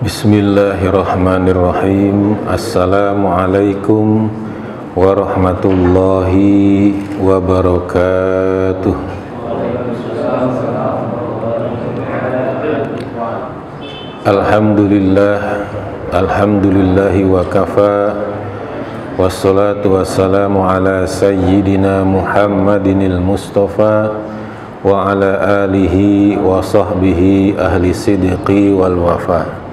Bismillahirrahmanirrahim. Assalamualaikum warahmatullahi wabarakatuh. Alhamdulillahi wa kafa. Wassalatu wassalamu ala sayyidina Muhammadinil Mustafa wa ala alihi wa sahbihi ahli sidqi wal wafa.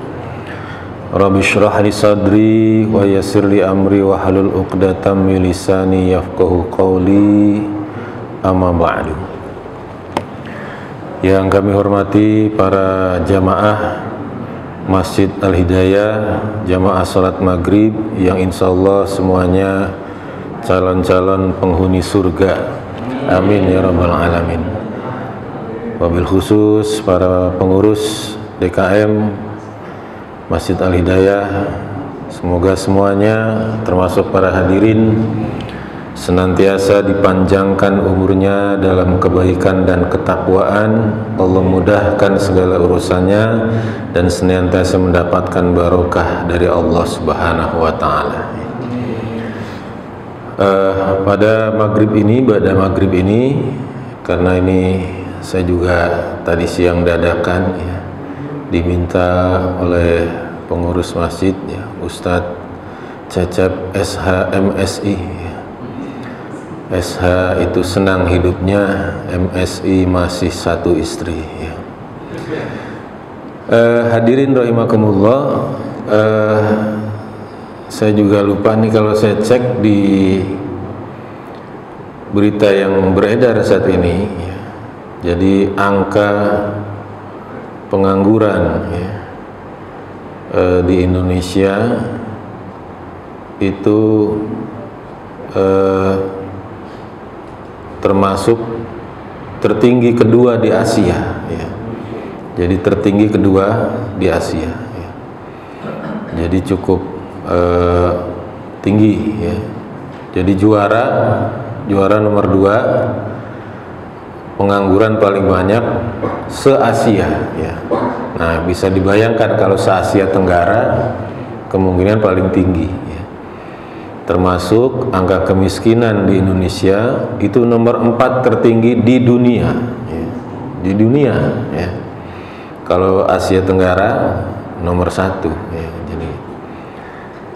Rabbi shrah li sadri wa yassir li amri wa halul uqdatam min lisani yafqahu qawli, amma ba'du. Yang kami hormati para jamaah Masjid Al-Hidayah, jamaah salat maghrib yang insyaallah semuanya calon-calon penghuni surga, amin ya rabbal alamin. Wabil khusus para pengurus DKM Masjid Al-Hidayah, semoga semuanya termasuk para hadirin senantiasa dipanjangkan umurnya dalam kebaikan dan ketakwaan. Allah mudahkan segala urusannya dan senantiasa mendapatkan barokah dari Allah Subhanahu wa taala. Pada maghrib ini, pada maghrib ini, karena ini saya juga tadi siang dadakan ya, diminta oleh pengurus masjid ya, Ustadz Cecep SH MSI ya. SH itu senang hidupnya, MSI masih satu istri ya. Hadirin rahimakumullah, saya juga lupa nih kalau saya cek di berita yang beredar saat ini ya. Jadi angka pengangguran ya, di Indonesia itu termasuk tertinggi kedua di Asia ya. Jadi tertinggi kedua di Asia ya. Jadi cukup tinggi ya. Jadi juara nomor 2 pengangguran paling banyak se-Asia ya. Nah, bisa dibayangkan kalau se-Asia Tenggara kemungkinan paling tinggi ya. Termasuk angka kemiskinan di Indonesia itu nomor 4 tertinggi di dunia ya. Di dunia ya. Kalau Asia Tenggara nomor 1 ya. Jadi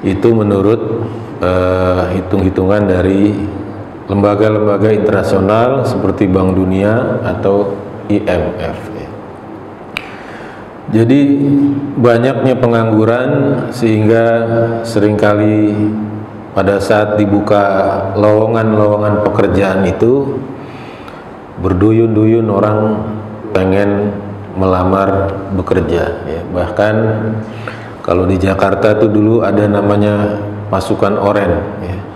itu menurut hitung-hitungan dari lembaga-lembaga internasional seperti Bank Dunia atau IMF ya. Jadi banyaknya pengangguran sehingga seringkali pada saat dibuka lowongan-lowongan pekerjaan itu berduyun-duyun orang pengen melamar bekerja ya. Bahkan kalau di Jakarta tuh dulu ada namanya pasukan oren ya.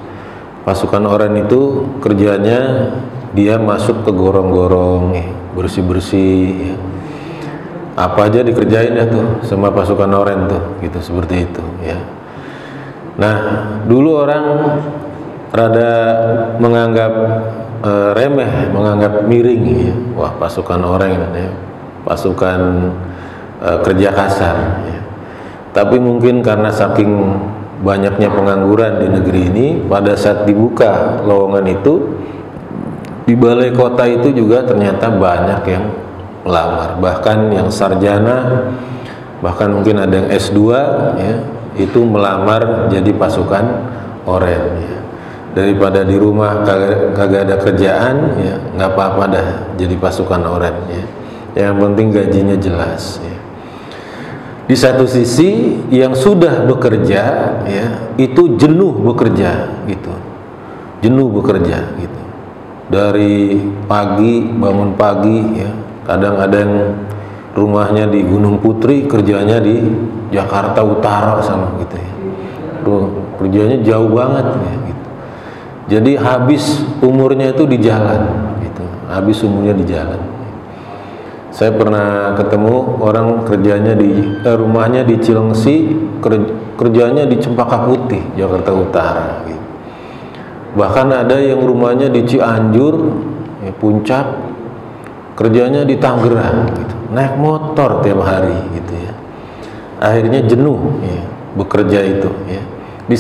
Pasukan oren itu kerjanya dia masuk ke gorong-gorong ya, bersih-bersih ya. Apa aja dikerjain ya tuh sama pasukan oren tuh gitu, seperti itu ya. Nah, dulu orang rada menganggap remeh, menganggap miring ya. Wah, pasukan oren ya, pasukan kerja kasar ya. Tapi mungkin karena saking banyaknya pengangguran di negeri ini, pada saat dibuka lowongan itu di balai kota itu juga ternyata banyak yang melamar, bahkan yang sarjana, bahkan mungkin ada yang S2 ya, itu melamar jadi pasukan oren ya. Daripada di rumah kagak ada kerjaan ya, nggak apa-apa dah jadi pasukan oren ya. Yang penting gajinya jelas ya. Di satu sisi yang sudah bekerja ya, itu jenuh bekerja gitu. Jenuh bekerja gitu. Dari pagi, bangun pagi ya. Kadang ada yang rumahnya di Gunung Putri, kerjanya di Jakarta Utara sama gitu ya. Kerjanya jauh banget ya gitu. Jadi habis umurnya itu di jalan gitu. Habis umurnya di jalan. Saya pernah ketemu orang kerjanya di rumahnya di Cilengsi, kerjanya di Cempaka Putih, Jakarta Utara gitu. Bahkan ada yang rumahnya di Cianjur ya, Puncak, kerjanya di Tangerang gitu. Naik motor tiap hari gitu ya. akhirnya jenuh ya, bekerja itu ya. Di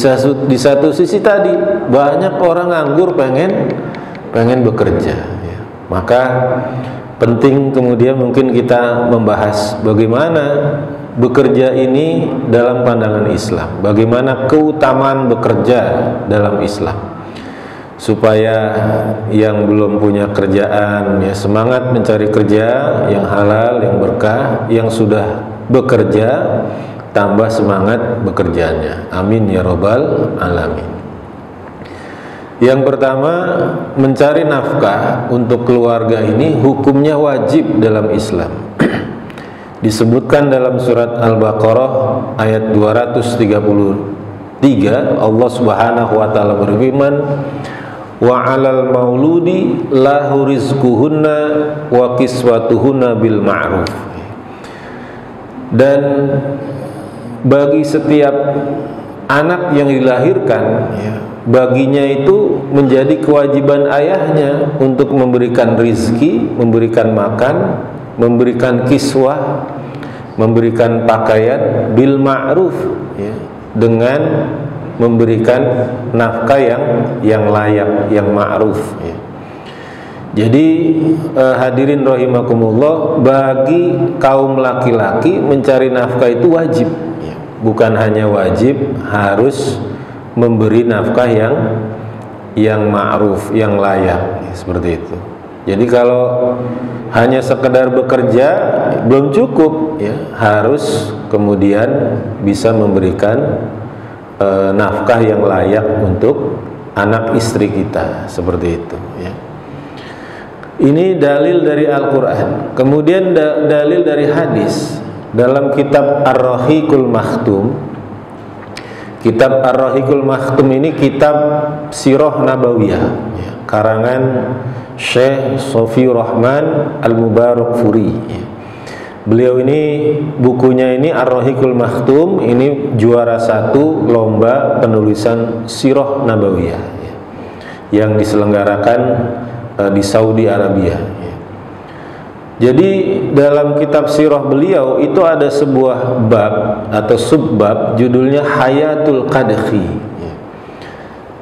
satu sisi tadi banyak orang nganggur pengen bekerja ya. Maka penting kemudian mungkin kita membahas bagaimana bekerja ini dalam pandangan Islam, bagaimana keutamaan bekerja dalam Islam, supaya yang belum punya kerjaan ya semangat mencari kerja yang halal, yang berkah. Yang sudah bekerja tambah semangat bekerjanya. Amin ya robbal alamin. Yang pertama, mencari nafkah untuk keluarga ini hukumnya wajib dalam Islam. Disebutkan dalam surat Al-Baqarah ayat 233, Allah Subhanahu wa taala berfirman, wa 'alal mauludi lahu rizquhunna wa kiswatuhunna bil ma'ruf. Dan bagi setiap anak yang dilahirkan ya, baginya itu menjadi kewajiban ayahnya untuk memberikan rizki, memberikan makan, memberikan kiswah, memberikan pakaian bil ma'ruf ya, dengan memberikan nafkah yang layak, yang ma'ruf ya. Jadi hadirin rahimakumullah, bagi kaum laki-laki mencari nafkah itu wajib ya. Bukan hanya wajib, harus memberi nafkah yang ma'ruf, yang layak ya, seperti itu. Jadi kalau hanya sekedar bekerja belum cukup ya, harus kemudian bisa memberikan nafkah yang layak untuk anak istri kita, seperti itu ya. Ini dalil dari Al-Quran. Kemudian dalil dari hadis dalam kitab Ar-Rahiqul Makhtum. Kitab Ar-Rahiqul Makhtum ini kitab Sirah Nabawiyah ya, karangan Syekh Sofi Rahman Al-Mubarakfuri ya. Beliau ini, bukunya ini Ar-Rahiqul Makhtum, ini juara 1 lomba penulisan Sirah Nabawiyah ya, yang diselenggarakan di Saudi Arabia ya. Jadi dalam kitab sirah beliau itu ada sebuah bab atau subbab judulnya Hayatul Qadhi ya.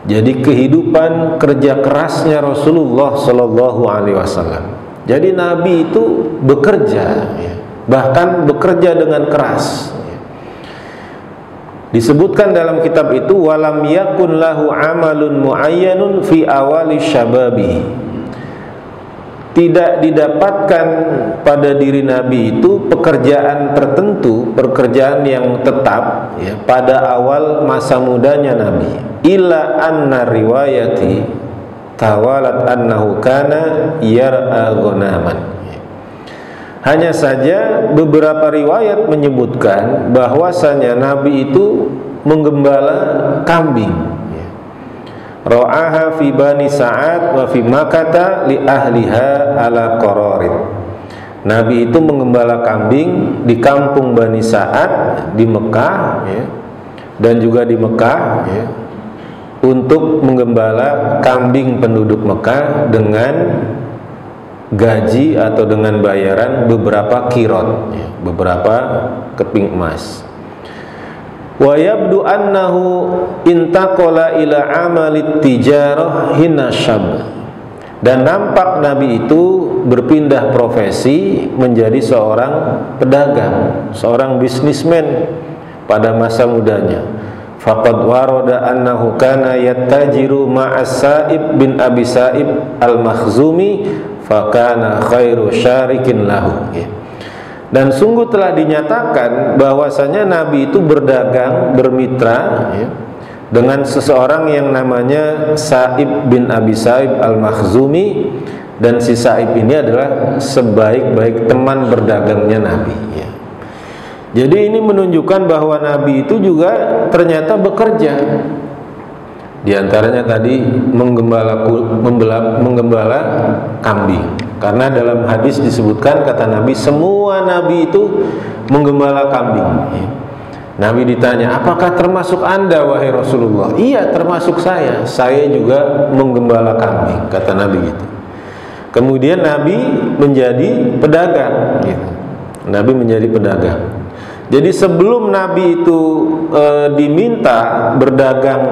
Jadi kehidupan kerja kerasnya Rasulullah Shallallahu Alaihi Wasallam. Jadi Nabi itu bekerja ya, bahkan bekerja dengan keras ya. Disebutkan dalam kitab itu, walam yakun lahu amalun muayyanun fi awali syababi. Tidak didapatkan pada diri Nabi itu pekerjaan tertentu, pekerjaan yang tetap ya, pada awal masa mudanya Nabi. Illa anna riwayati tawalat annahu kana yar'a ghanaman. Hanya saja beberapa riwayat menyebutkan bahwasanya Nabi itu menggembala kambing. Ra'aha fi Bani Sa'ad wa fi Makkah li ahliha ala qararin. Nabi itu menggembala kambing di kampung Bani Sa'ad di Mekah ya, dan juga di Mekah ya, untuk menggembala kambing penduduk Mekah dengan gaji atau dengan bayaran beberapa kirot ya, beberapa keping emas. Wa yabdu annahu intaqala ila amalit tijarah hina syab. Dan nampak Nabi itu berpindah profesi menjadi seorang pedagang, seorang bisnismen pada masa mudanya. Faqad warada annahu kana yattajiru ma'as Sa'ib bin Abi Sa'ib al-Makhzumi fakana khairu syarikin lahu ya. Dan sungguh telah dinyatakan bahwasanya Nabi itu berdagang, bermitra ya, dengan seseorang yang namanya Sa'ib bin Abi Sa'ib al-Makhzumi. Dan si Sa'ib ini adalah sebaik-baik teman berdagangnya Nabi ya. Jadi ini menunjukkan bahwa Nabi itu juga ternyata bekerja. Di antaranya tadi menggembala kambing. Karena dalam hadis disebutkan, kata Nabi, semua Nabi itu menggembala kambing ya. Nabi ditanya, apakah termasuk Anda wahai Rasulullah? Iya, termasuk saya. Saya juga menggembala kambing, kata Nabi gitu. Kemudian Nabi menjadi pedagang gitu. Nabi menjadi pedagang. Jadi sebelum Nabi itu diminta berdagang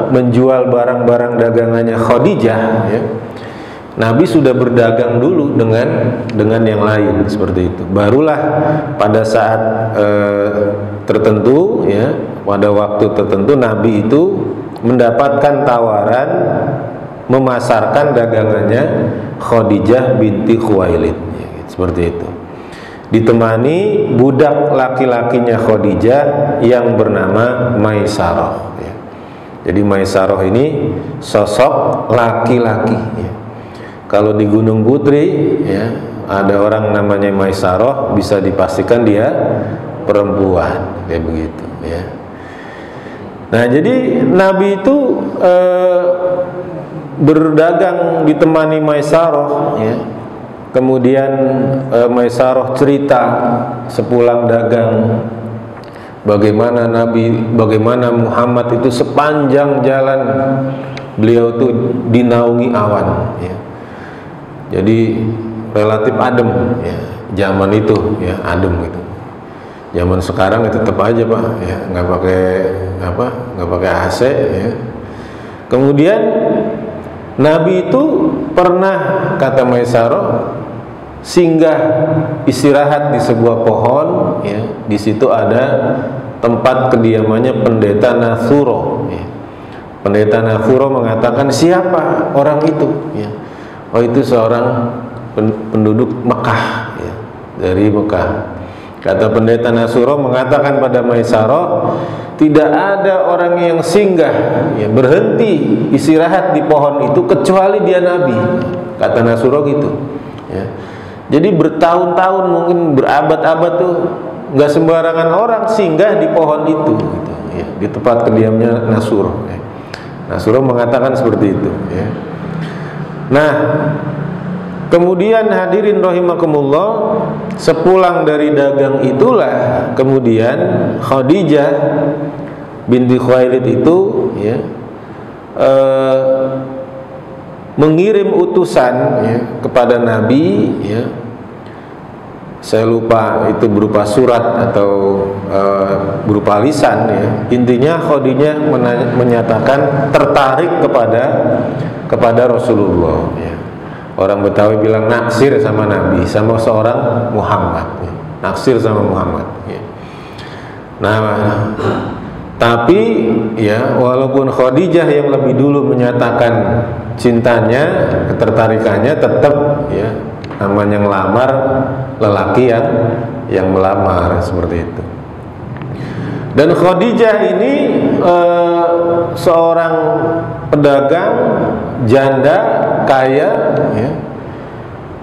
menjual barang-barang dagangannya Khadijah, ya, Nabi sudah berdagang dulu dengan yang lain seperti itu. Barulah pada saat tertentu, ya, pada waktu tertentu Nabi itu mendapatkan tawaran memasarkan dagangannya Khadijah binti Khuwailid, ya, seperti itu. Ditemani budak laki-lakinya Khadijah yang bernama Maisarah, ya. Jadi Maisarah ini sosok laki-laki, ya. Kalau di Gunung Putri, ya, ada orang namanya Maisarah, bisa dipastikan dia perempuan, kayak begitu, ya. Nah, jadi Nabi itu berdagang ditemani Maisarah, ya. Kemudian Maisarah cerita sepulang dagang bagaimana Muhammad itu sepanjang jalan beliau itu dinaungi awan, ya. Jadi relatif adem, ya, zaman itu, ya, adem gitu. Zaman sekarang itu tetap aja, Pak, ya, nggak pakai AC, ya. Kemudian Nabi itu pernah, kata Maisarah, singgah istirahat di sebuah pohon, ya. Di situ ada tempat kediamannya pendeta Nasuro, ya. Pendeta Nasuro mengatakan, siapa orang itu, ya. Oh, itu seorang penduduk Mekah, ya, dari Mekah. Kata pendeta Nasuro mengatakan pada Maisarah, tidak ada orang yang singgah, ya, berhenti istirahat di pohon itu kecuali dia Nabi. Kata Nasuro gitu, ya. Jadi bertahun-tahun, mungkin berabad-abad tuh nggak sembarangan orang singgah di pohon itu, gitu, ya, di tempat kediamnya Nasuro, ya. Nasuro mengatakan seperti itu, ya. Nah, kemudian hadirin rahimakumullah, sepulang dari dagang itulah kemudian Khadijah binti Khuwailid itu, ya, mengirim utusan, ya, kepada Nabi, ya. Saya lupa itu berupa surat atau berupa lisan, ya. Intinya Khadijah menyatakan tertarik kepada Rasulullah, ya. Orang Betawi bilang naksir sama Nabi, sama seorang Muhammad, ya. Naksir sama Muhammad, ya. Nah, tapi, ya, walaupun Khadijah yang lebih dulu menyatakan cintanya, ketertarikannya, tetap, ya, namanya ngelamar lelaki yang melamar, seperti itu. Dan Khadijah ini seorang pedagang janda kaya, ya,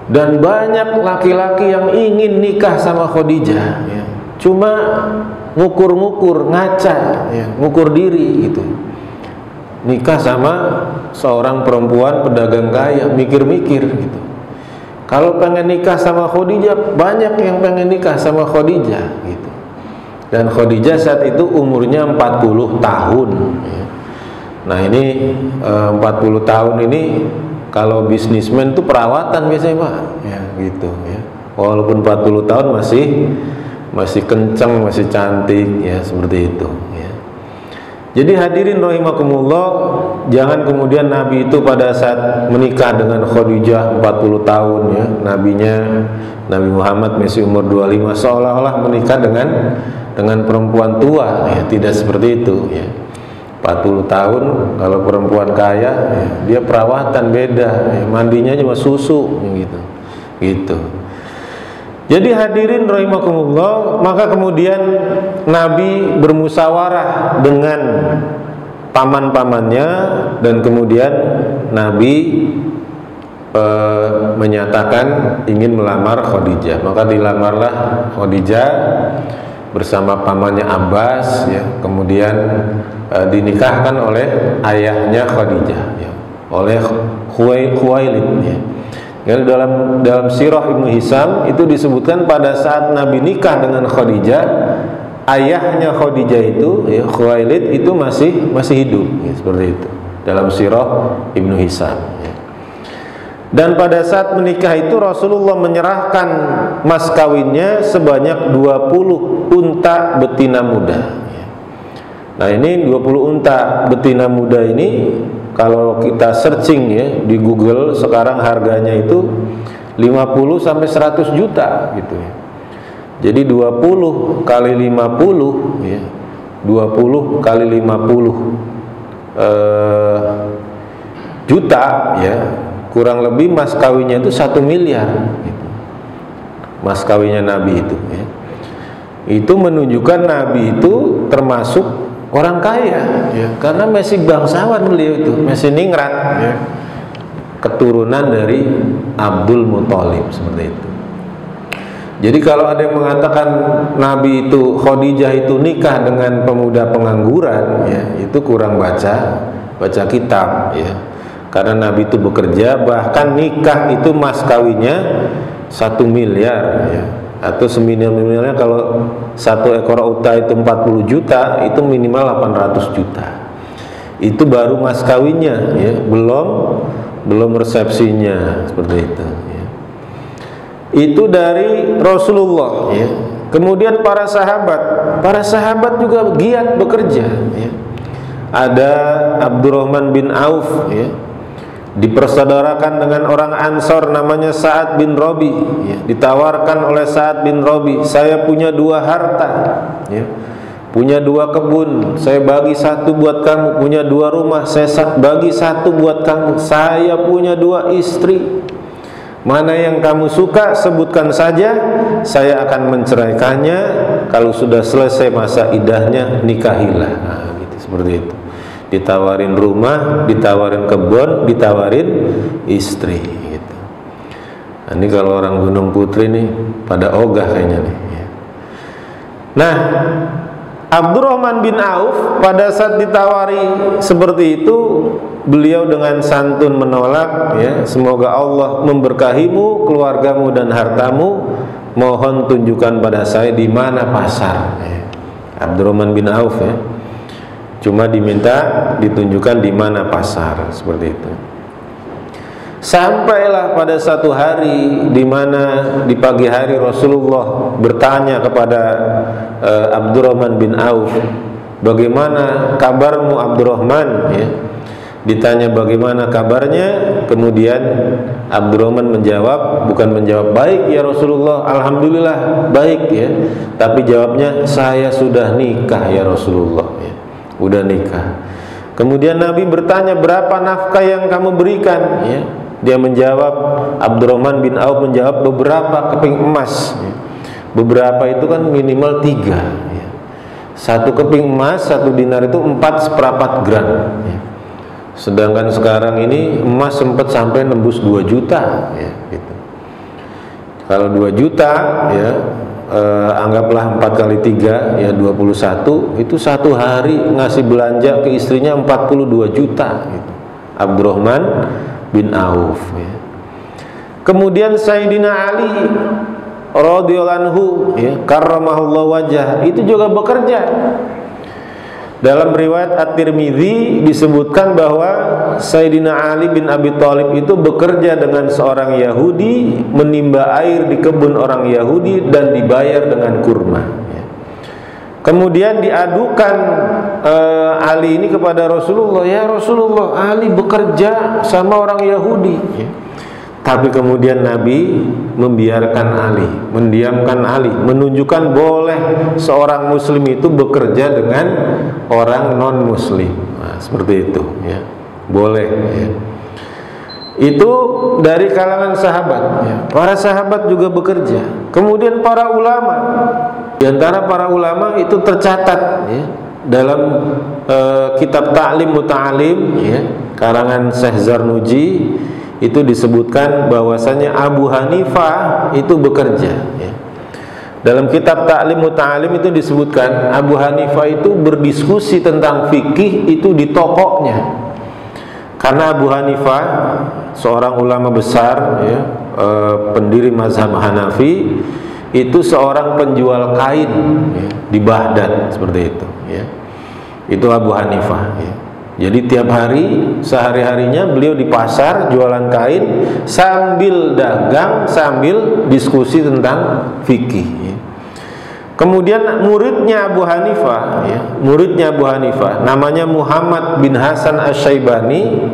dan banyak laki-laki yang ingin nikah sama Khadijah, ya. Cuma ngukur-ngukur, ngaca, ya, ngukur diri gitu. Nikah sama seorang perempuan pedagang kaya, mikir-mikir gitu. Kalau pengen nikah sama Khadijah, banyak yang pengen nikah sama Khadijah gitu. Dan Khadijah saat itu umurnya 40 tahun, ya. Nah, ini 40 tahun ini kalau bisnismen itu perawatan biasanya, Pak, ya, gitu, ya. Walaupun 40 tahun masih kencang, masih cantik, ya, seperti itu, ya. Jadi hadirin rahimakumullah, jangan kemudian Nabi itu pada saat menikah dengan Khadijah 40 tahun, ya, Nabi Muhammad masih umur 25, seolah-olah menikah dengan perempuan tua, ya. Tidak seperti itu, ya. 40 tahun kalau perempuan kaya, ya, dia perawatan beda, ya, mandinya cuma susu, gitu. Jadi hadirin rahimakumullah, maka kemudian Nabi bermusyawarah dengan paman-pamannya, dan kemudian Nabi menyatakan ingin melamar Khadijah. Maka dilamarlah Khadijah bersama pamannya Abbas, ya. Kemudian dinikahkan oleh ayahnya Khadijah, ya, oleh Khuwailid, ya. Ya, dalam sirah Ibnu Hisam itu disebutkan pada saat Nabi nikah dengan Khadijah, ayahnya Khadijah itu, ya, Khuwailid itu masih hidup, ya, seperti itu dalam sirah Ibnu Hisam, ya. Dan pada saat menikah itu Rasulullah menyerahkan mas kawinnya sebanyak 20 unta betina muda. Nah ini 20 unta betina muda ini kalau kita searching ya di Google sekarang harganya itu 50 sampai 100 juta gitu ya. Jadi 20 kali 50 ya. 20 kali 50 juta ya, kurang lebih mas kawinnya itu 1 miliar gitu. Mas kawinnya Nabi itu ya. Itu menunjukkan Nabi itu termasuk orang kaya ya, karena masih bangsawan beliau itu, masih ningrat ya. Keturunan dari Abdul Muthalib seperti itu. Jadi kalau ada yang mengatakan Nabi itu, Khadijah itu nikah dengan pemuda pengangguran ya, itu kurang baca kitab ya. Karena Nabi itu bekerja, bahkan nikah itu mas kawinnya 1 miliar ya. Atau seminimal-minimalnya kalau 1 ekor unta itu 40 juta, itu minimal 800 juta. Itu baru mas kawinnya ya, belum resepsinya seperti itu ya. Itu dari Rasulullah ya. Kemudian para sahabat juga giat bekerja ya. Ada Abdurrahman bin Auf ya, dipersaudarakan dengan orang Ansor namanya Sa'ad bin Rabi ya. Ditawarkan oleh Sa'ad bin Rabi, saya punya 2 harta ya, punya 2 kebun, saya bagi 1 buat kamu, punya 2 rumah, saya bagi 1 buat kamu, saya punya 2 istri, mana yang kamu suka sebutkan saja, saya akan menceraikannya, kalau sudah selesai masa idahnya nikahilah. Nah, gitu, seperti itu. Ditawarin rumah, ditawarin kebun, ditawarin istri gitu. Nah, ini kalau orang Gunung Putri nih pada ogah kayaknya nih ya. Nah, Abdurrahman bin Auf pada saat ditawari seperti itu, beliau dengan santun menolak ya, semoga Allah memberkahimu, keluargamu dan hartamu, mohon tunjukkan pada saya di mana pasar ya. Abdurrahman bin Auf ya, cuma diminta ditunjukkan di mana pasar seperti itu. Sampailah pada satu hari di mana di pagi hari Rasulullah bertanya kepada Abdurrahman bin Auf, bagaimana kabarmu Abdurrahman ya. Ditanya bagaimana kabarnya, kemudian Abdurrahman menjawab, bukan menjawab baik ya Rasulullah, alhamdulillah baik ya, tapi jawabnya saya sudah nikah ya Rasulullah ya. Udah nikah. Kemudian Nabi bertanya, berapa nafkah yang kamu berikan ya? Dia menjawab, Abdurrahman bin Auf menjawab, beberapa keping emas ya. Beberapa itu kan minimal 3 ya. 1 keping emas, 1 dinar itu 4/4 gram ya. Sedangkan sekarang ini emas sempat sampai nembus 2 juta ya, gitu. Kalau 2 juta ya, anggaplah 4 kali 3 ya 21, itu 1 hari ngasih belanja ke istrinya 42 juta gitu. Abdurrahman bin Auf ya. Kemudian Sayyidina Ali radhiyallahu anhu ya, karramahullahu wajah, itu juga bekerja. Dalam riwayat At-Tirmidzi disebutkan bahwa Sayyidina Ali bin Abi Thalib itu bekerja dengan seorang Yahudi, menimba air di kebun orang Yahudi dan dibayar dengan kurma ya. Kemudian diadukan Ali ini kepada Rasulullah, ya Rasulullah, Ali bekerja sama orang Yahudi ya. Tapi kemudian Nabi membiarkan Ali, mendiamkan Ali, menunjukkan boleh seorang muslim itu bekerja dengan orang non muslim. Nah, seperti itu ya. Boleh ya. Itu dari kalangan sahabat ya. Para sahabat juga bekerja. Kemudian para ulama, di antara para ulama itu tercatat ya, dalam kitab Ta'lim Muta'alim ya, karangan Syekh Zarnuji, itu disebutkan bahwasanya Abu Hanifah itu bekerja ya. Dalam kitab Ta'lim Muta'alim itu disebutkan Abu Hanifah itu berdiskusi tentang fikih itu di tokonya. Karena Abu Hanifah seorang ulama besar ya, pendiri mazhab Hanafi, itu seorang penjual kain ya, di Baghdad seperti itu ya. Itu Abu Hanifah ya. Jadi tiap hari, sehari-harinya beliau di pasar jualan kain sambil dagang, sambil diskusi tentang fikih, ya. Kemudian muridnya Abu Hanifah, ya, muridnya Abu Hanifah namanya Muhammad bin Hasan Asy-Syaibani,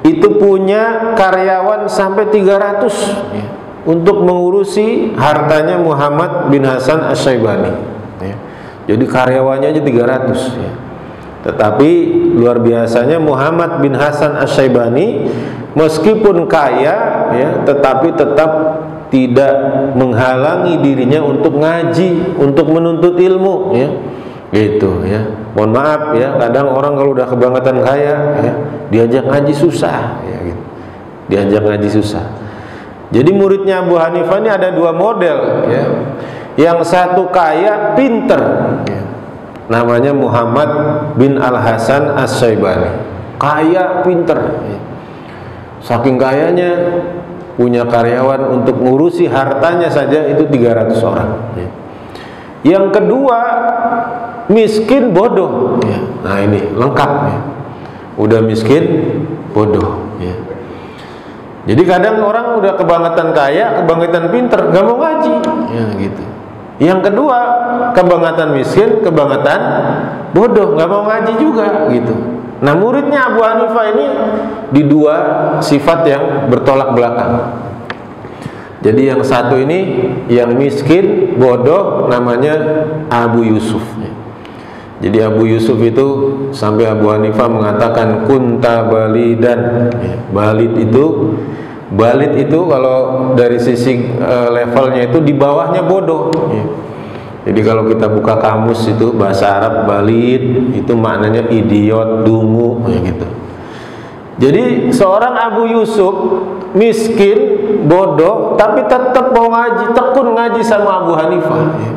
itu punya karyawan sampai 300, ya, untuk mengurusi hartanya Muhammad bin Hasan Asy-Syaibani, ya. Jadi karyawannya aja 300, ya. Tetapi luar biasanya Muhammad bin Hasan Asy-Syaibani meskipun kaya, ya, tetapi tetap tidak menghalangi dirinya untuk ngaji, untuk menuntut ilmu, ya. Gitu, ya. Mohon maaf, ya, kadang orang kalau udah kebangetan kaya, ya, diajak ngaji susah, ya, gitu. Diajak ngaji susah. Jadi muridnya Abu Hanifah ini ada dua model, ya. Yang satu kaya, pinter, ya. Namanya Muhammad bin Al-Hasan Asy-Syaibani. Kaya, pinter, ya. Saking kayanya punya karyawan untuk ngurusi hartanya saja itu 300 orang, ya. Yang kedua miskin bodoh, ya. Nah ini lengkap, ya. Udah miskin bodoh, ya. Jadi kadang orang udah kebangetan kaya, kebangetan pinter, gak mau ngaji, ya, gitu. Yang kedua kebangetan miskin, kebangetan bodoh, gak mau ngaji juga, gitu. Nah muridnya Abu Hanifah ini di dua sifat yang bertolak belakang. Jadi yang satu ini yang miskin bodoh namanya Abu Yusuf. Jadi Abu Yusuf itu sampai Abu Hanifah mengatakan kunta balidan. Balid itu kalau dari sisi levelnya itu di bawahnya bodoh. Jadi kalau kita buka kamus itu bahasa Arab balid itu maknanya idiot, dungu, ya gitu. Jadi seorang Abu Yusuf miskin, bodoh, tapi tetap mau ngaji, tekun ngaji sama Abu Hanifah, ya.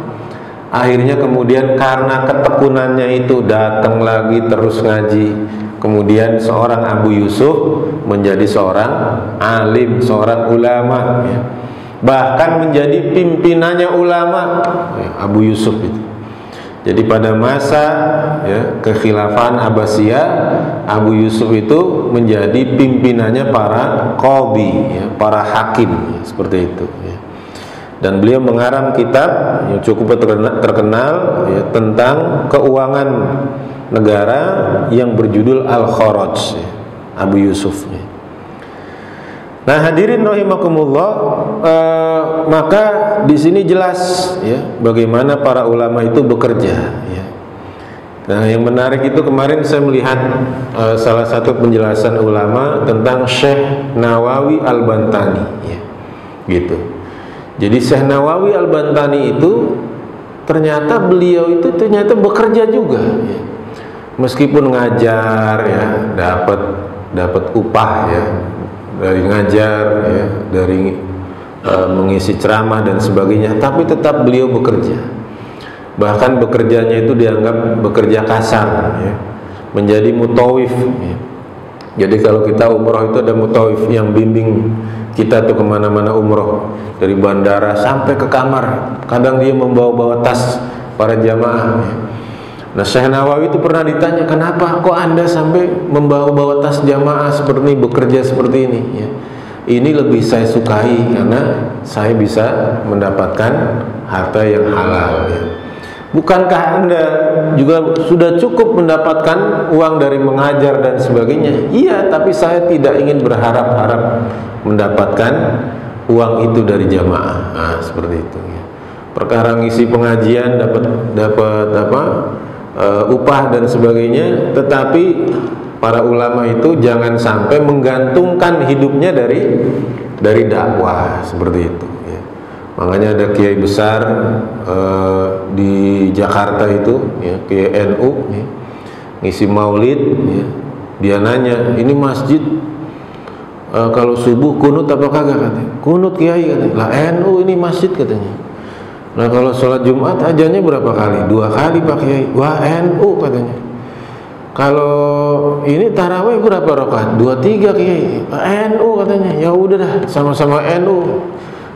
Akhirnya kemudian karena ketekunannya itu datang lagi terus ngaji. Kemudian seorang Abu Yusuf menjadi seorang alim, seorang ulama, ya. Bahkan menjadi pimpinannya ulama, ya, Abu Yusuf itu. Jadi pada masa, ya, kekhilafan Abbasiyah, Abu Yusuf itu menjadi pimpinannya para qadhi, ya, para hakim, ya, seperti itu, ya. Dan beliau mengarang kitab yang cukup terkenal, ya, tentang keuangan negara yang berjudul Al-Kharaj, ya, Abu Yusuf, ya. Nah hadirin rahimakumullah, maka di sini jelas, ya, bagaimana para ulama itu bekerja, ya. Nah yang menarik itu kemarin saya melihat salah satu penjelasan ulama tentang Syekh Nawawi Al-Bantani, ya, gitu. Jadi Syekh Nawawi Al-Bantani itu ternyata beliau itu ternyata bekerja juga, ya. Meskipun ngajar, ya, dapat upah, ya, dari ngajar, ya, dari mengisi ceramah dan sebagainya, tapi tetap beliau bekerja. Bahkan bekerjanya itu dianggap bekerja kasar, ya, menjadi mutawif, ya. Jadi kalau kita umroh itu ada mutawif yang bimbing kita tuh kemana-mana umroh, dari bandara sampai ke kamar. Kadang dia membawa-bawa tas para jamaah, ya. Nah Syekh Nawawi itu pernah ditanya, kenapa kok anda sampai membawa-bawa tas jamaah seperti ini, bekerja seperti ini, ya. Ini lebih saya sukai karena saya bisa mendapatkan harta yang halal, ya. Bukankah anda juga sudah cukup mendapatkan uang dari mengajar dan sebagainya? Iya, tapi saya tidak ingin berharap-harap mendapatkan uang itu dari jamaah. Nah seperti itu, ya. Perkara ngisi pengajian dapat apa, upah dan sebagainya, tetapi para ulama itu jangan sampai menggantungkan hidupnya dari dakwah seperti itu, ya. Makanya ada kiai besar di Jakarta itu, ya, kiai NU, ya, ngisi maulid, ya. Dia nanya, ini masjid kalau subuh kunut apa kagak, katanya. Kunut kiai, katanya. Lah NU ini masjid, katanya. Nah kalau sholat Jumat ajannya berapa kali? 2 kali Pak Kiai. Wah NU, katanya. Kalau ini tarawih berapa rakaat? 2-3 Kiai. NU, katanya. Ya udah dah, sama-sama NU,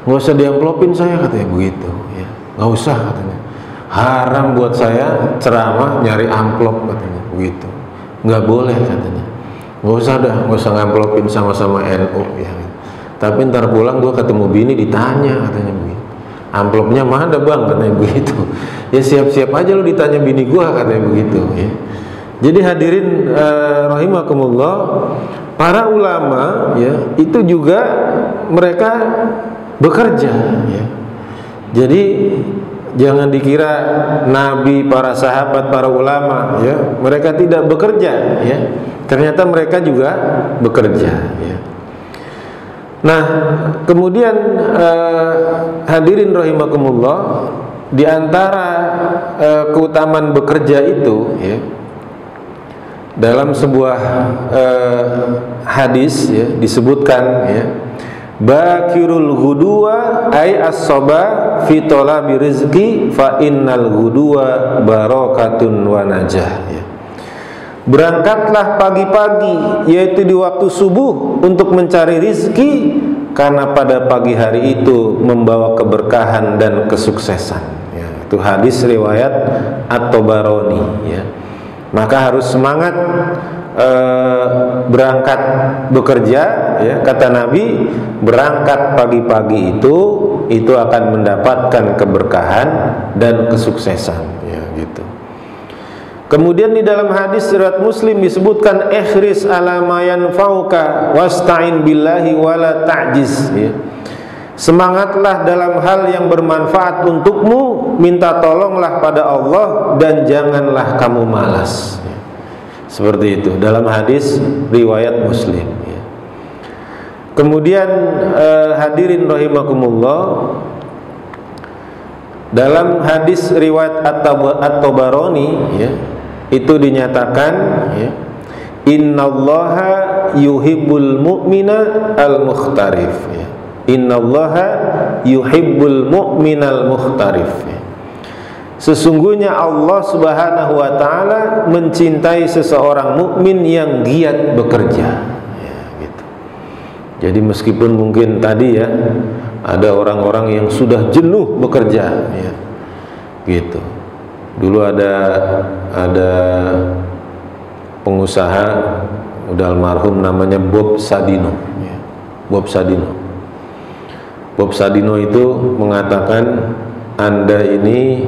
nggak usah diamplopin saya, katanya begitu, ya. Nggak usah, katanya. Haram buat saya ceramah nyari amplop, katanya begitu. nggak boleh katanya. Nggak usah ngamplopin sama-sama NU ya. Tapi ntar pulang gue ketemu bini ditanya katanya begitu. Amplopnya mana bang katanya begitu. Ya siap-siap aja lu ditanya bini gue katanya begitu ya. Jadi hadirin rahimakumullah, para ulama ya itu juga mereka bekerja ya. Jadi jangan dikira nabi, para sahabat, para ulama ya mereka tidak bekerja ya. Ternyata mereka juga bekerja ya. Nah, kemudian hadirin rahimakumullah, di antara keutamaan bekerja itu ya, dalam sebuah hadis ya, disebutkan ya, bakirul ghudwa ay as-saba fi talabi rizqi fa innal ghudwa barakatun wa najah ya. Berangkatlah pagi-pagi, yaitu di waktu subuh, untuk mencari rizki, karena pada pagi hari itu membawa keberkahan dan kesuksesan ya. Itu hadis riwayat At-Tabarani ya. Maka harus semangat berangkat bekerja ya. Kata Nabi, berangkat pagi-pagi itu akan mendapatkan keberkahan dan kesuksesan ya, gitu. Kemudian di dalam hadis riwayat Muslim disebutkan ihris ala ma yanfa'uka wasta'in billahi wala ta'jiz ya. Semangatlah dalam hal yang bermanfaat untukmu, minta tolonglah pada Allah dan janganlah kamu malas ya. Seperti itu dalam hadis riwayat Muslim ya. Kemudian hadirin rahimakumullah, dalam hadis riwayat At-Tabarani ya, itu dinyatakan ya, innallaha yuhibbul mu'mina al-mukhtarif ya. Innallaha yuhibbul mu'minal mukhtarif ya. Sesungguhnya Allah Subhanahu wa taala mencintai seseorang mukmin yang giat bekerja ya, gitu. Jadi meskipun mungkin tadi ya ada orang-orang yang sudah jenuh bekerja ya, gitu. Dulu ada pengusaha udah almarhum namanya Bob Sadino ya. Bob Sadino itu mengatakan, Anda ini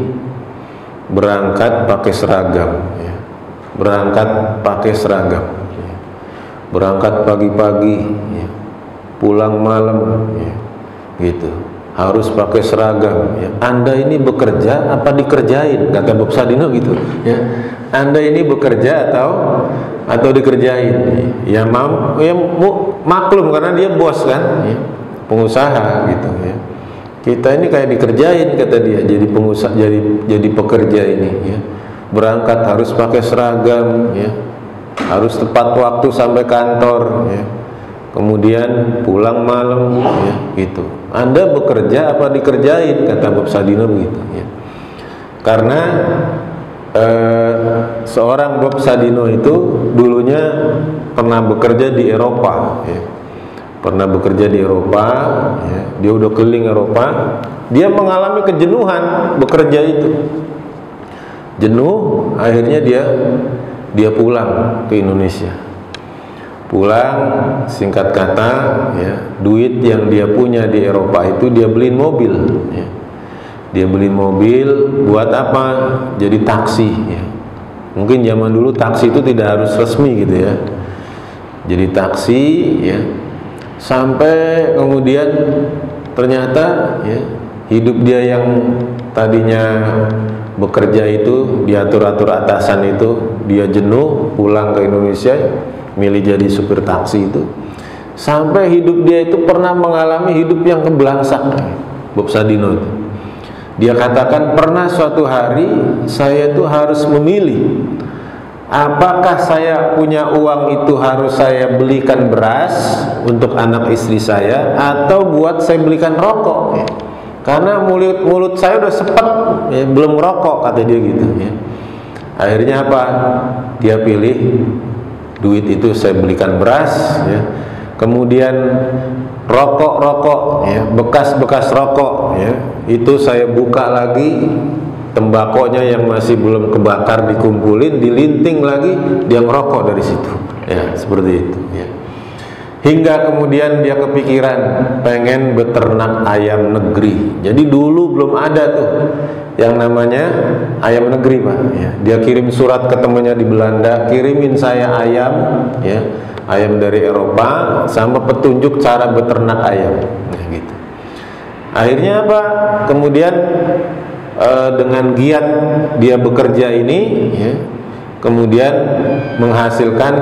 berangkat pakai seragam ya. Berangkat pakai seragam ya. Berangkat pagi-pagi ya. Pulang malam ya. Gitu, harus pakai seragam ya. Anda ini bekerja apa dikerjain, kata Bob Sadino gitu ya. Anda ini bekerja atau dikerjain ya, maklum karena dia bos kan ya, pengusaha gitu ya. Kita ini kayak dikerjain kata dia, jadi pengusaha, jadi pekerja ini ya. Berangkat harus pakai seragam ya, harus tepat waktu sampai kantor ya. Kemudian pulang malam ya, gitu. Anda bekerja apa dikerjain, kata Bob Sadino begitu ya. Karena seorang Bob Sadino itu dulunya pernah bekerja di Eropa ya. Pernah bekerja di Eropa ya. Dia udah keliling Eropa, dia mengalami kejenuhan bekerja itu. Jenuh, akhirnya dia pulang ke Indonesia. Pulang, singkat kata ya, duit yang dia punya di Eropa itu dia beliin mobil ya. Dia beliin mobil buat apa? Jadi taksi ya. Mungkin zaman dulu taksi itu tidak harus resmi gitu ya. Jadi taksi ya. Sampai kemudian ternyata ya, hidup dia yang tadinya bekerja itu diatur-atur atasan itu, dia jenuh, pulang ke Indonesia milih jadi supir taksi itu. Sampai hidup dia itu pernah mengalami hidup yang kebelangsak, Bob Sadino itu. Dia katakan, pernah suatu hari saya itu harus memilih, apakah saya punya uang itu harus saya belikan beras untuk anak istri saya, atau buat saya belikan rokok ya. Karena mulut saya udah sepet ya, belum rokok, kata dia gitu ya. Akhirnya apa? Dia pilih duit itu saya belikan beras ya. Kemudian rokok ya, bekas-bekas rokok ya, itu saya buka lagi, tembakonya yang masih belum kebakar dikumpulin, dilinting lagi, dia ngerokok dari situ. Ya, seperti itu. Ya. Hingga kemudian dia kepikiran pengen beternak ayam negeri. Jadi dulu belum ada tuh yang namanya ayam negeri, Pak. Ya. Dia kirim surat ke temannya di Belanda, kirimin saya ayam, ya, ayam dari Eropa, sama petunjuk cara beternak ayam. Nah, gitu. Akhirnya apa? Kemudian dengan giat dia bekerja ini, ya, kemudian menghasilkan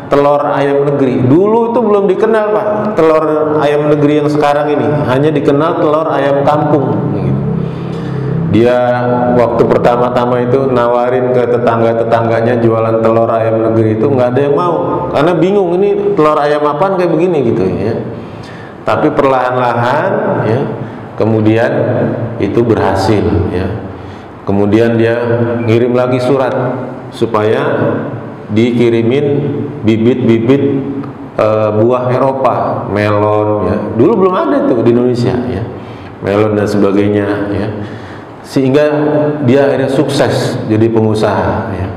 telur ayam negeri. Dulu itu belum dikenal, Pak, telur ayam negeri yang sekarang ini, hanya dikenal telur ayam kampung. Dia waktu pertama-tama itu nawarin ke tetangga-tetangganya jualan telur ayam negeri, itu nggak ada yang mau, karena bingung ini telur ayam apaan kayak begini gitu, ya. Tapi perlahan-lahan, ya, kemudian itu berhasil, ya. Kemudian dia ngirim lagi surat supaya dikirimin bibit-bibit buah Eropa, melon, ya. Dulu belum ada tuh di Indonesia, ya, melon dan sebagainya, ya. Sehingga dia akhirnya sukses jadi pengusaha, ya.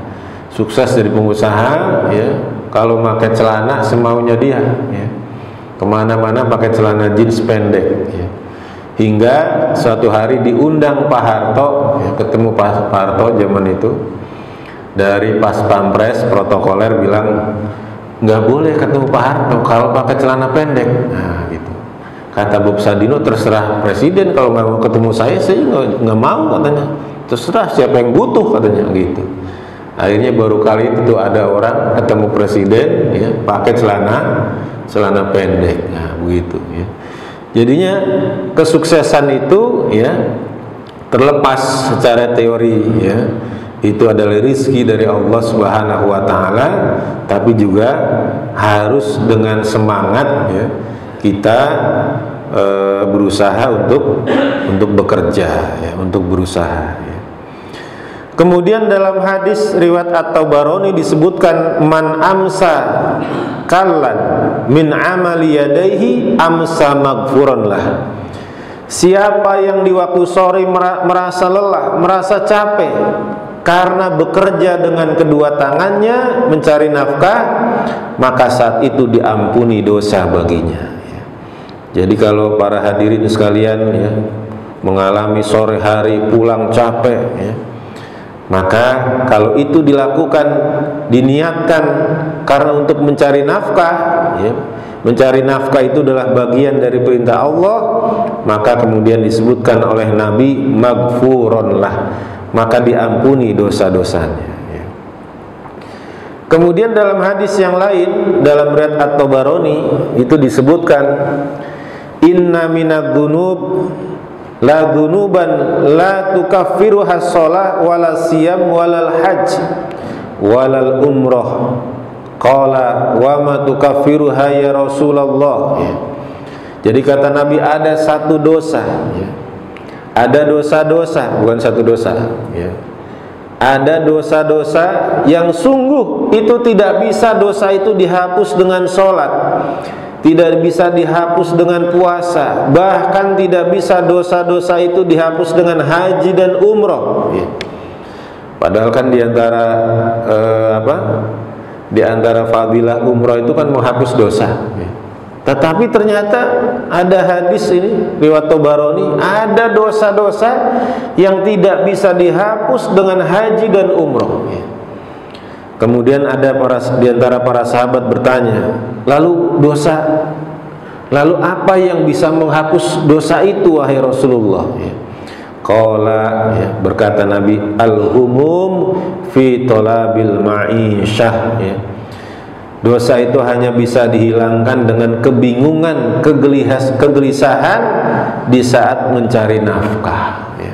Sukses jadi pengusaha, ya. Kalau pakai celana semaunya dia, ya. Kemana-mana pakai celana jeans pendek, ya. Hingga suatu hari diundang Pak Harto, ya, ketemu Pak Harto zaman itu. Dari Pas Pampres protokoler bilang nggak boleh ketemu Pak Harto kalau pakai celana pendek. Nah, gitu. Kata Bob Sadino, terserah presiden, kalau nggak mau ketemu saya nggak mau, katanya. Terserah siapa yang butuh, katanya, gitu. Akhirnya baru kali itu tuh ada orang ketemu presiden, ya, pakai celana pendek. Nah, begitu, ya. Jadinya kesuksesan itu, ya, terlepas secara teori, ya, itu adalah rizki dari Allah Subhanahu wa Ta'ala, tapi juga harus dengan semangat, ya, kita berusaha untuk bekerja, ya, untuk berusaha, ya. Kemudian dalam hadis riwayat At-Tabarani disebutkan man amsa kallan min amali yadaihi amsa maghfuran lah. Siapa yang di waktu sore merasa lelah, merasa capek karena bekerja dengan kedua tangannya mencari nafkah, maka saat itu diampuni dosa baginya, ya. Jadi kalau para hadirin sekalian, ya, mengalami sore hari pulang capek, ya, maka kalau itu dilakukan, diniatkan karena untuk mencari nafkah, ya, mencari nafkah itu adalah bagian dari perintah Allah, maka kemudian disebutkan oleh Nabi maghfuron lah, maka diampuni dosa-dosanya, ya. Kemudian dalam hadis yang lain dalam riwayat At-Tabarani itu disebutkan inna minadz-dzunub la dzunuban la tukaffiruha shalah wala siyam walal hajj walal umrah. Qala wa ma tukaffiruha ya Rasulullah, ya. Jadi kata Nabi ada satu dosa, ya. Ada dosa-dosa, bukan satu dosa, ya. Ada dosa-dosa yang sungguh itu tidak bisa dosa itu dihapus dengan sholat, tidak bisa dihapus dengan puasa, bahkan tidak bisa dosa-dosa itu dihapus dengan haji dan umroh, ya. Padahal kan diantara diantara fadilah umroh itu kan menghapus dosa, ya. Tetapi ternyata ada hadis ini riwayat Tabarani, ada dosa-dosa yang tidak bisa dihapus dengan haji dan umroh, ya. Kemudian ada diantara para sahabat bertanya, lalu apa yang bisa menghapus dosa itu wahai Rasulullah, ya. Qala, ya, berkata Nabi, al-humum fi talabil ma'isyah, ya. Dosa itu hanya bisa dihilangkan dengan kebingungan, kegelisahan di saat mencari nafkah, ya.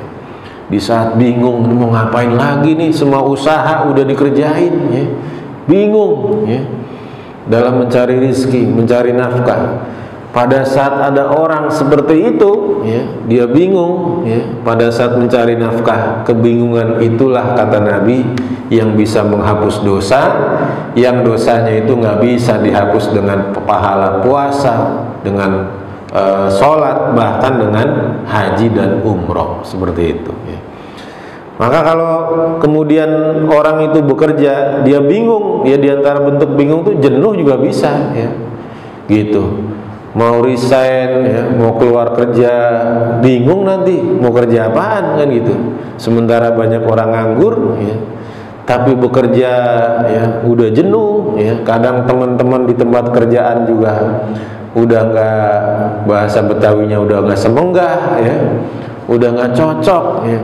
Di saat bingung mau ngapain lagi nih, semua usaha udah dikerjain, ya. Bingung, ya, dalam mencari rizki, mencari nafkah. Pada saat ada orang seperti itu, ya, dia bingung, ya, pada saat mencari nafkah, kebingungan itulah kata Nabi yang bisa menghapus dosa, yang dosanya itu nggak bisa dihapus dengan pahala puasa, dengan sholat, bahkan dengan haji dan umroh, seperti itu, ya. Maka kalau kemudian orang itu bekerja, dia bingung, ya diantara bentuk bingung tuh jenuh juga bisa, ya, gitu. Mau resign, ya, mau keluar kerja, bingung nanti mau kerja apaan kan gitu. Sementara banyak orang nganggur, ya, tapi bekerja, ya, udah jenuh, ya. Kadang teman-teman di tempat kerjaan juga udah nggak, bahasa Betawinya udah nggak semenggah, ya, udah nggak cocok, ya.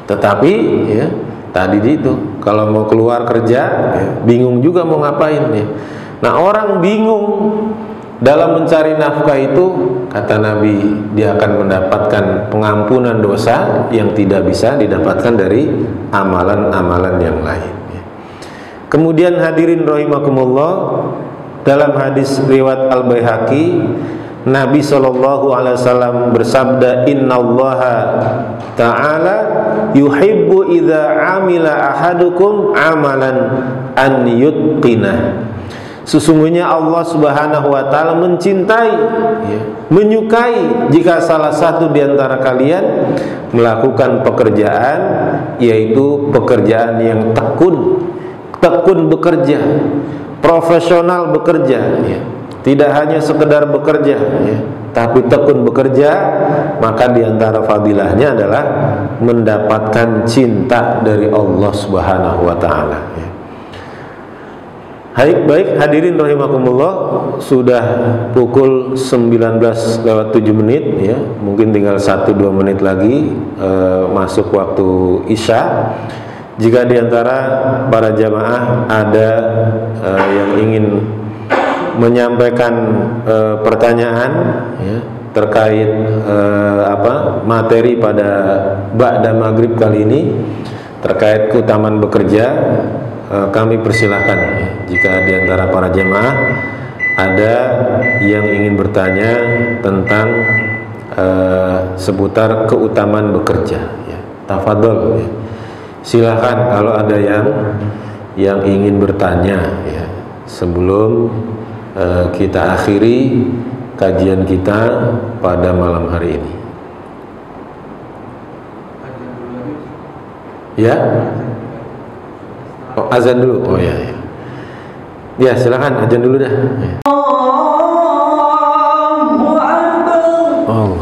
Tetapi, ya, tadi itu kalau mau keluar kerja, ya, bingung juga mau ngapain, ya. Nah, orang bingung dalam mencari nafkah itu, kata Nabi, dia akan mendapatkan pengampunan dosa yang tidak bisa didapatkan dari amalan-amalan yang lain, ya. Kemudian hadirin rahimakumullah, dalam hadis riwayat Al-Baihaqi, Nabi SAW bersabda, Innallaha ta'ala yuhibbu idza amila ahadukum amalan an yutqinah. Sesungguhnya Allah Subhanahu wa taala mencintai, ya, menyukai jika salah satu di antara kalian melakukan pekerjaan, yaitu pekerjaan yang tekun bekerja, profesional bekerja, ya. Tidak hanya sekedar bekerja, ya, tapi tekun bekerja, maka diantara fadilahnya adalah mendapatkan cinta dari Allah Subhanahu wa taala, ya. Baik hadirin rahimakumullah, sudah pukul 19:07, ya. Mungkin tinggal 1-2 menit lagi masuk waktu Isya. Jika diantara para jamaah ada yang ingin menyampaikan pertanyaan, ya, terkait materi pada ba'da maghrib kali ini terkait keutamaan bekerja, kami persilahkan, ya, jika diantara para jemaah ada yang ingin bertanya tentang seputar keutamaan bekerja, ya, tafadhol, ya. Silahkan kalau ada yang ingin bertanya, ya, sebelum kita akhiri kajian kita pada malam hari ini. Ya, oh, azan dulu. Oh ya, ya. Ya, silakan azan dulu dah. Ya. Oh.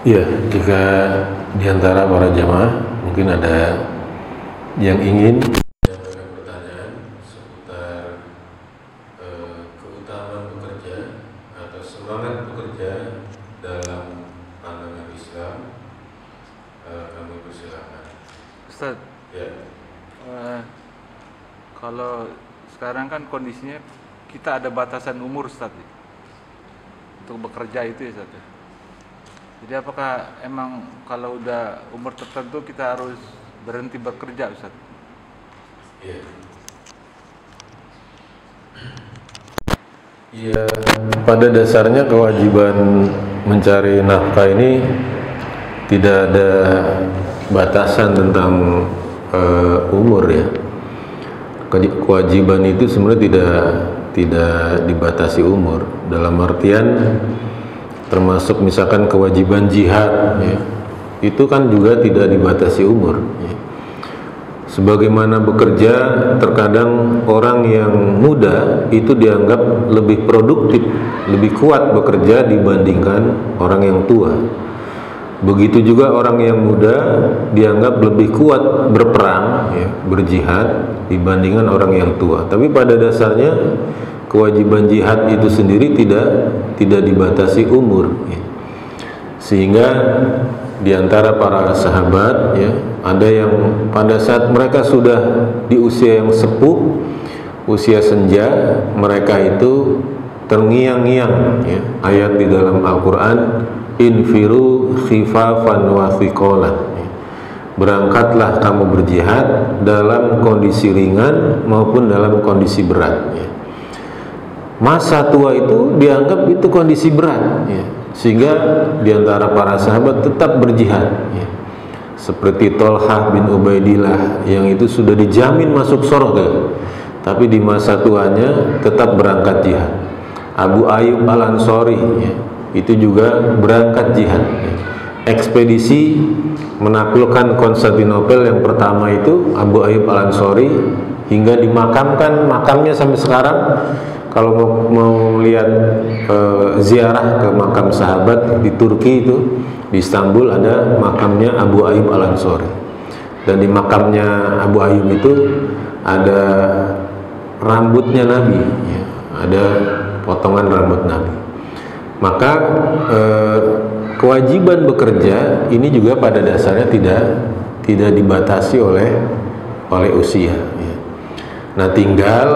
Ya, jika diantara para jamaah mungkin ada yang ingin menyampaikan pertanyaan seputar keutamaan bekerja atau semangat bekerja dalam pandangan Islam, kami persilakan. Ustaz, ya. Kalau sekarang kan kondisinya kita ada batasan umur, Ustaz, untuk bekerja itu, ya, Ustaz. Jadi apakah emang kalau udah umur tertentu kita harus berhenti bekerja, Ustaz? Iya. Ya, pada dasarnya kewajiban mencari nafkah ini tidak ada batasan tentang umur, ya. Kewajiban itu sebenarnya tidak dibatasi umur, dalam artian termasuk misalkan kewajiban jihad, ya, itu kan juga tidak dibatasi umur, ya. Sebagaimana bekerja, terkadang orang yang muda itu dianggap lebih produktif, lebih kuat bekerja dibandingkan orang yang tua. Begitu juga orang yang muda dianggap lebih kuat berperang, ya, berjihad dibandingkan orang yang tua. Tapi pada dasarnya kewajiban jihad itu sendiri tidak dibatasi umur, ya. Sehingga diantara para sahabat, ya, ada yang pada saat mereka sudah di usia yang sepuh, usia senja, mereka itu terngiang-ngiang, ya, ayat di dalam Al-Quran, infiru khifafan wa thiqalan, ya. berangkatlah kamu berjihad dalam kondisi ringan maupun dalam kondisi berat, ya. Masa tua itu dianggap itu kondisi berat, ya. Sehingga diantara para sahabat tetap berjihad, ya. Seperti Tolhah bin Ubaidillah yang itu sudah dijamin masuk surga, tapi di masa tuanya tetap berangkat jihad. Abu Ayyub Al-Ansari, ya, itu juga berangkat jihad, ya. Ekspedisi menaklukkan Konstantinopel yang pertama itu Abu Ayyub Al-Ansari hingga dimakamkan, makamnya sampai sekarang kalau mau lihat ziarah ke makam sahabat di Turki itu, di Istanbul ada makamnya Abu Ayyub Al-Ansari, dan di makamnya Abu Ayyub itu ada rambutnya Nabi, ya, ada potongan rambut Nabi. Maka kewajiban bekerja ini juga pada dasarnya tidak dibatasi oleh usia, ya. Nah, tinggal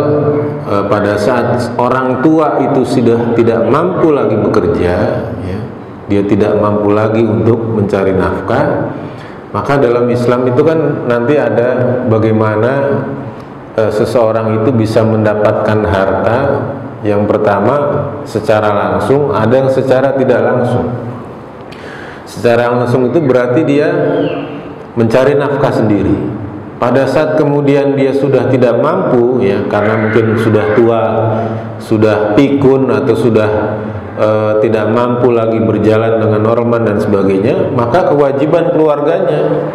pada saat orang tua itu sudah tidak mampu lagi bekerja, ya, dia tidak mampu lagi untuk mencari nafkah, maka dalam Islam itu kan nanti ada bagaimana seseorang itu bisa mendapatkan harta. Yang pertama secara langsung, ada yang secara tidak langsung. Secara langsung itu berarti dia mencari nafkah sendiri. Pada saat kemudian dia sudah tidak mampu, ya, karena mungkin sudah tua, sudah pikun atau sudah tidak mampu lagi berjalan dengan normal dan sebagainya, maka kewajiban keluarganya,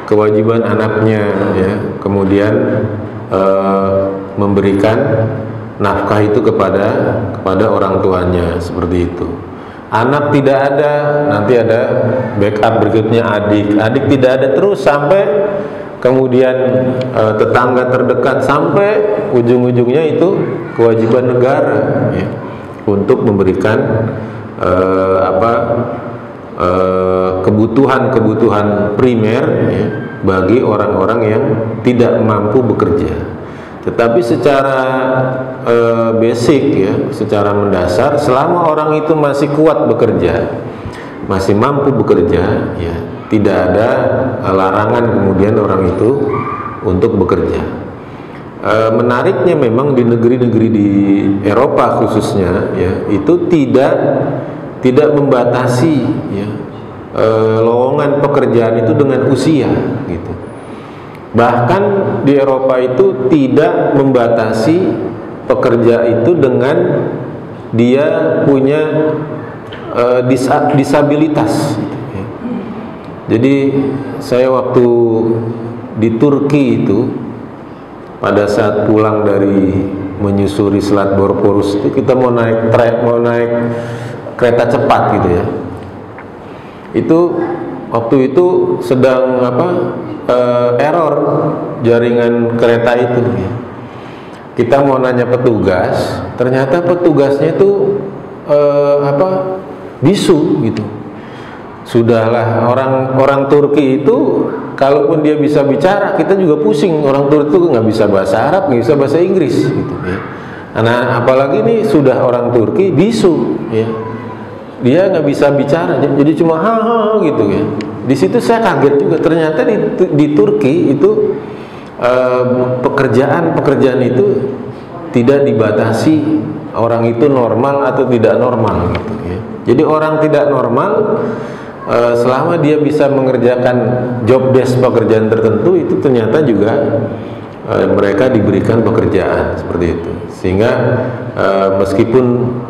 kewajiban anaknya, ya, kemudian memberikan nafkah itu kepada orang tuanya, seperti itu. Anak tidak ada, nanti ada backup berikutnya adik tidak ada, terus sampai kemudian tetangga terdekat, sampai ujung-ujungnya itu kewajiban negara, ya, untuk memberikan kebutuhan primer, ya, bagi orang-orang yang tidak mampu bekerja. Tetapi secara basic, ya, secara mendasar, selama orang itu masih kuat bekerja, masih mampu bekerja, ya, tidak ada larangan kemudian orang itu untuk bekerja. Menariknya memang di negeri-negeri di Eropa khususnya, ya, itu tidak membatasi, ya, lowongan pekerjaan itu dengan usia, gitu. Bahkan di Eropa itu tidak membatasi pekerja itu dengan dia punya disabilitas, gitu, ya. Jadi saya waktu di Turki itu, pada saat pulang dari menyusuri Selat Bosporus itu, kita mau naik kereta cepat, gitu, ya. Itu waktu itu sedang error jaringan kereta itu, ya. Kita mau nanya petugas, ternyata petugasnya itu bisu, gitu. Sudahlah, orang Turki itu kalaupun dia bisa bicara, kita juga pusing. Orang Turki itu nggak bisa bahasa Arab, nggak bisa bahasa Inggris, gitu, ya. Nah, apalagi ini sudah orang Turki bisu, ya. Dia nggak bisa bicara, jadi cuma ha gitu, ya. Di situ saya kaget juga, ternyata di Turki itu pekerjaan itu tidak dibatasi orang itu normal atau tidak normal, gitu, ya. Jadi orang tidak normal selama dia bisa mengerjakan job desk pekerjaan tertentu, itu ternyata juga mereka diberikan pekerjaan seperti itu. Sehingga meskipun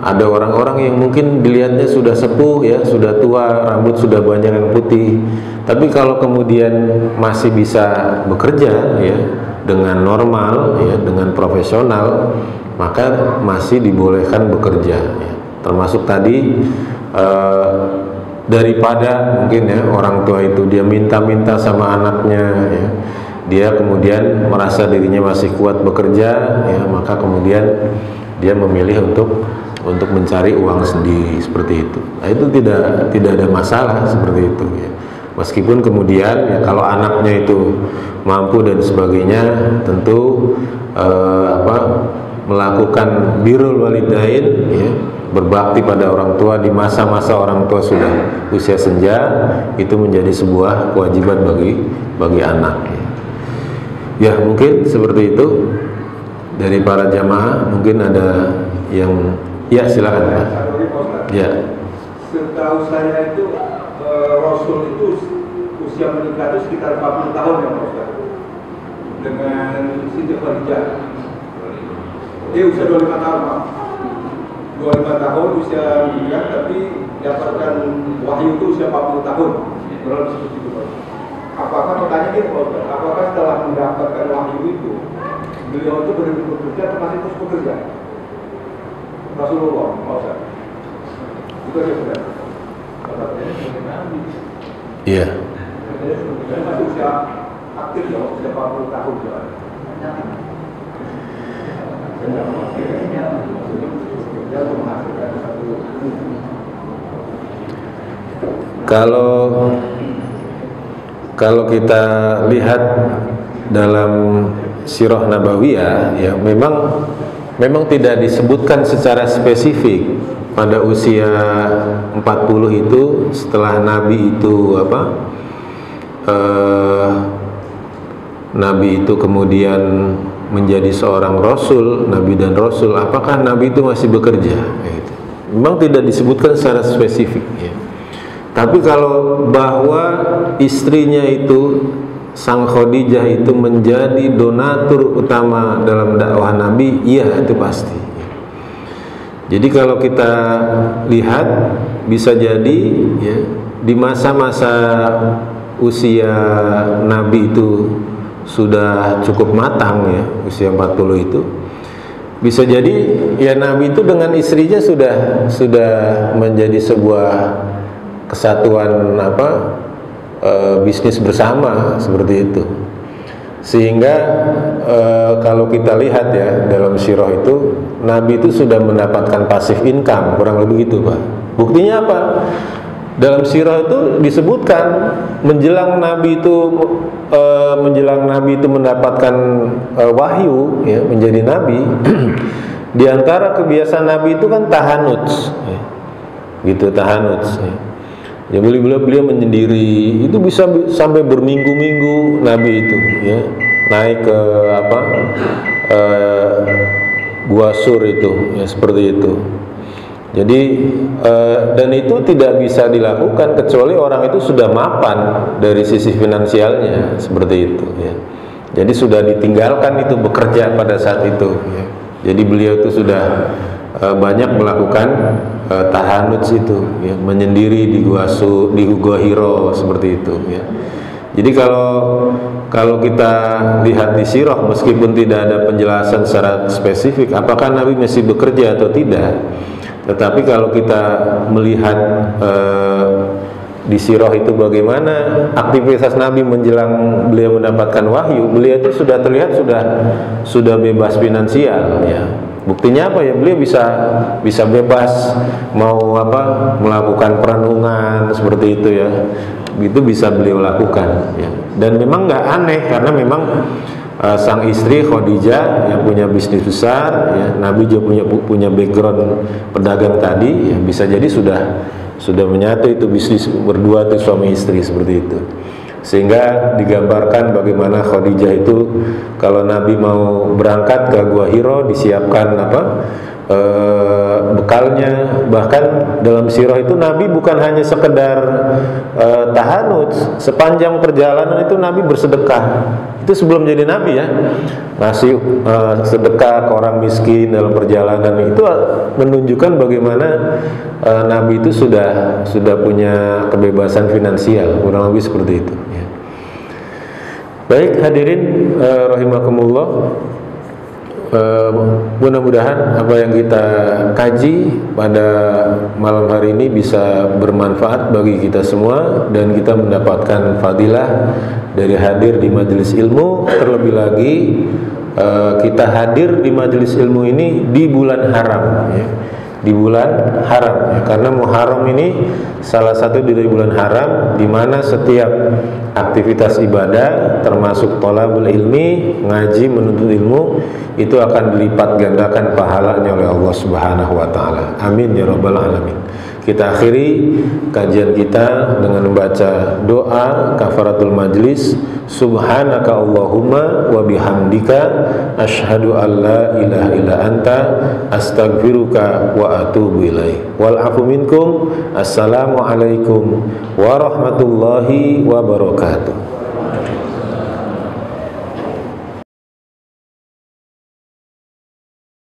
ada orang-orang yang mungkin dilihatnya sudah sepuh, ya, sudah tua, rambut sudah banyak yang putih, tapi kalau kemudian masih bisa bekerja, ya, dengan normal, ya, dengan profesional, maka masih dibolehkan bekerja, ya. Termasuk tadi daripada mungkin, ya, orang tua itu dia minta-minta sama anaknya, ya, dia kemudian merasa dirinya masih kuat bekerja, ya, maka kemudian dia memilih untuk mencari uang sendiri, seperti itu. Nah, itu tidak ada masalah seperti itu, ya. Meskipun kemudian, ya, kalau anaknya itu mampu dan sebagainya, tentu melakukan birrul walidain, ya, berbakti pada orang tua di masa-masa orang tua sudah usia senja, itu menjadi sebuah kewajiban bagi anak. Ya, mungkin seperti itu dari para jamaah. Mungkin ada yang, ya silakan Pak. Ya. Setahu saya itu Rasul itu usia menikah itu sekitar 40 tahun ya Pak Ustaz. Dengan Siti Khadijah. Dia usia 25 tahun Pak. 25 tahun usia menikah, tapi dapatkan wahyu itu usia 40 tahun. Berarti seperti itu Pak. Apakah pertanyaan gitu Pak Ustaz? Apakah setelah mendapatkan wahyu itu beliau itu berhenti bekerja atau masih terus bekerja? Rasulullah Pak Ustaz. Itu aja benar. Iya. Dia masih usia aktif ya, usia 40 tahun ya. Kalau kita lihat dalam Sirah Nabawiyah, ya memang tidak disebutkan secara spesifik pada usia 40 itu, setelah Nabi itu Nabi itu kemudian menjadi seorang Rasul, Nabi dan Rasul, apakah Nabi itu masih bekerja? Gitu. Memang tidak disebutkan secara spesifik ya. Tapi kalau bahwa istrinya itu, Sang Khadijah itu menjadi donatur utama dalam dakwah Nabi, iya itu pasti. Jadi kalau kita lihat, bisa jadi ya, di masa-masa usia Nabi itu sudah cukup matang ya, usia 40 itu, bisa jadi ya Nabi itu dengan istrinya sudah menjadi sebuah kesatuan bisnis bersama seperti itu. Sehingga kalau kita lihat ya dalam sirah itu, Nabi itu sudah mendapatkan passive income, kurang lebih gitu Pak. Buktinya apa? Dalam sirah itu disebutkan menjelang Nabi itu mendapatkan wahyu ya, menjadi Nabi. Di antara kebiasaan Nabi itu kan tahanuts ya. Gitu, tahanuts ya. Ya, beliau menyendiri, itu bisa sampai berminggu-minggu Nabi itu ya, naik ke Gua Sur itu ya, seperti itu. Jadi dan itu tidak bisa dilakukan kecuali orang itu sudah mapan dari sisi finansialnya, seperti itu ya. Jadi sudah ditinggalkan itu bekerja pada saat itu ya. Jadi beliau itu sudah banyak melakukan tahanuts itu ya, menyendiri di Gua Hiro seperti itu ya. Jadi kalau kita lihat di sirah, meskipun tidak ada penjelasan secara spesifik apakah Nabi masih bekerja atau tidak, tetapi kalau kita melihat di sirah itu bagaimana aktivitas Nabi menjelang beliau mendapatkan wahyu, beliau itu sudah terlihat sudah bebas finansial ya. Buktinya apa ya, beliau bisa bebas mau melakukan perenungan seperti itu ya, itu bisa beliau lakukan ya. Dan memang nggak aneh karena memang sang istri Khadijah yang punya bisnis besar ya, Nabi juga punya background pedagang tadi ya, bisa jadi sudah menyatu itu bisnis berdua tuh suami istri seperti itu. Sehingga digambarkan bagaimana Khadijah itu kalau Nabi mau berangkat ke Gua Hiro disiapkan bekalnya. Bahkan dalam sirah itu Nabi bukan hanya sekedar tahanut, sepanjang perjalanan itu Nabi bersedekah. Itu sebelum jadi Nabi ya, ngasih sedekah ke orang miskin dalam perjalanan. Itu menunjukkan bagaimana Nabi itu sudah punya kebebasan finansial, kurang lebih seperti itu ya. Baik hadirin rahimakumullah, mudah-mudahan apa yang kita kaji pada malam hari ini bisa bermanfaat bagi kita semua dan kita mendapatkan fadilah dari hadir di majelis ilmu. Terlebih lagi kita hadir di majelis ilmu ini di bulan haram ya. di bulan haram ya. Karena Muharram ini salah satu dari bulan haram di mana setiap aktivitas ibadah termasuk thalabul ilmi, ngaji, menuntut ilmu itu akan dilipat gandakan pahalanya oleh Allah Subhanahu wa taala. Amin ya rabbal alamin. Kita akhiri kajian kita dengan membaca doa kafaratul majlis. Subhanaka Allahumma wa bihamdika asyhadu an la ilaha illa anta astaghfiruka wa atubu ilaik. Wal afu minkum. Assalamu alaikum warahmatullahi wabarakatuh.